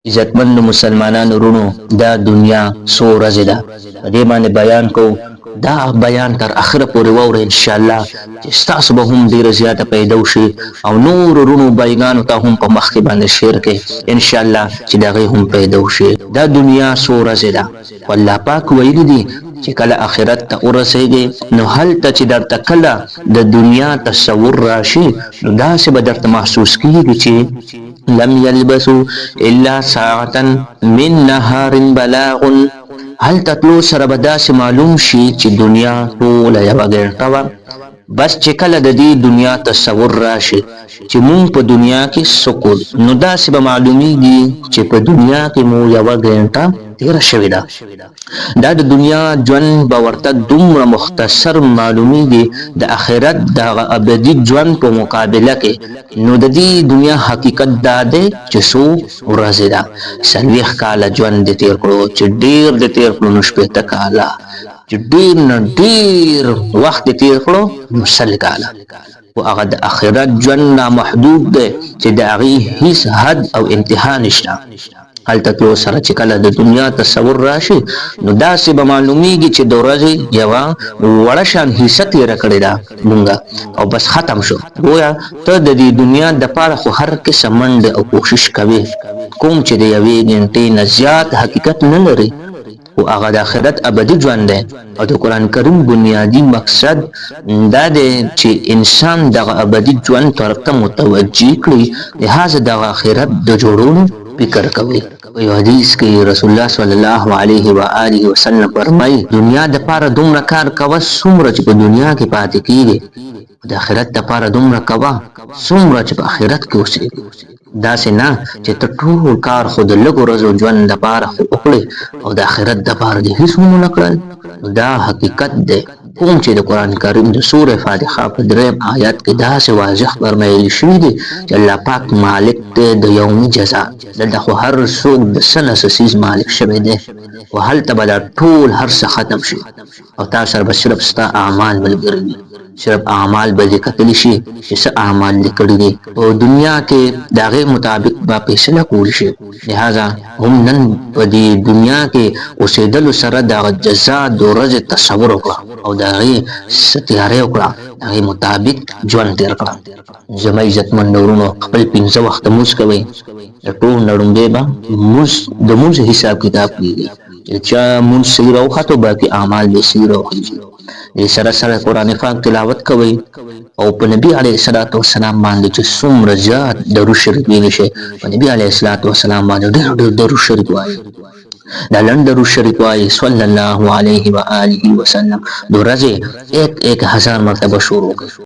عزتمند مسلمانانو ورونو دا دنیا څو ورځې ده په دې باندې بیان کوو دا بیان تر اخره پورې واورئ ان شاء الله چې ستاسو به هم ډیره زیاته پیدا وشي او نور ورونو بایګانو ته هم په مخ کې باندې شیر کړئ ان شاء الله چې د هغې هم پیدا وشي دا دنیا څو ورځې ده والله پاک ویلي دي چې کله آخرت ته ورسېږئ نو هلته چې درته کله د دنیا تصور راشي نو داسې به درته محسوس کېږي چې لم يلبسوا الا ساعة من نهار بلاغ هلته تلو سره به داسې معلوم شي چې دنیا ټوله یوه ګنټه وه بس چې کله د دې دنیا تصور راشي چې مونږ په دنیا کې سکول نو داسې به معلومیږي چې په دنیا کې مو یوه ګنټه تیره شوې ده دا د دنیا ژوند به ورته دومره مختصر معلومیږي د آخرت دغه ابدي ژوند په مقابله کې نو د دې دنیا حقیقت دا دی چې څو ورځې ده 40 کاله ژوند دې تیر کړو چې ډېر دې تیر کړو نو 80 کاله چې ډېر نه ډېر وخت دې تیر کړو نو 100 کاله او هغه د آخرت ژوند نامحدود دی چې د هغې هیڅ حد او انتها نشته هلته تلو سره چې کله د دنیا تصور راشي نو داسې به معلومیږي چې د ورځې یوه وړه شان حصه تېره کړې ده مونږه او بس ختم شو گویا ته د دې دنیا دپاره خو هر قسم منډې او کوشش کوې کوم چې د یوې ګنټې نه زیات حقیقت نه لري او هغه د آخرت ابدي ژوند دی او د قرآن کریم بنیادی مقصد دا دی چې انسان دغه ابدي ژوند طرف ته متوجه کړي لهذا دغه آخرت د جوړولو فکر کوي په یو حدیث کې رسول الله صلی الله علیه و آله وسلم فرمایي دنیا د پاره دومره کار کوه څومره چې په دنیا کې پاتې کیږي د آخرت د پاره دومره کوه څومره چې په آخرت کې اوسېږي داسې نه چې ته ټول کار خو د لږو ورځو ژوند دپاره خو وکړې او د آخرت دپاره دې هېڅ ونه کړل دا حقیقت دی کوم چې د قرآن کریم د سوره فاتحه په 3 آیات کې داسې واضح فرمایلی شوي دي چې الله پاک مالک دی د یومي جزا دلته خو هر څوک د څه نه څه څیز مالک شوی دی او هلته به دا ټول هر څه ختم شي او تا سره به صرف ستا اعمال ملګري وي صرف اعمال به دې کتلی شي چې څه اعمال دې کړي دي په دنیا کې د هغې مطابق به فیصله کولی شي لهذا هم نن په دې دنیا کې اوسېدلو سره د هغه جزا د ورځې تصور وکړه او د هغې څه تیاری وکړه د هغې مطابق ژوند تېر کړه زما عزتمند ورونو خپل 5 وخته لمونځ کوئ د ټول نه لومړی به د لمونځ حساب کتاب کېږي چې چا لمونځ صحیح راوخته باقي اعمال دې صحیح راوخیږي دې سره سره قرآن پاک تلاوت کوئ او په نبي علیه الصلاة والسلام باندې چې څومره زیات درود شریف ویلی شي په نبي علیه الصلاة والسلام باندې ډېر ډېر درود شریف وایي دا لنډ درود شریف وایي صلی الله علیه و آله وسلم د ورځې 1000 مرتبه شروع کړئ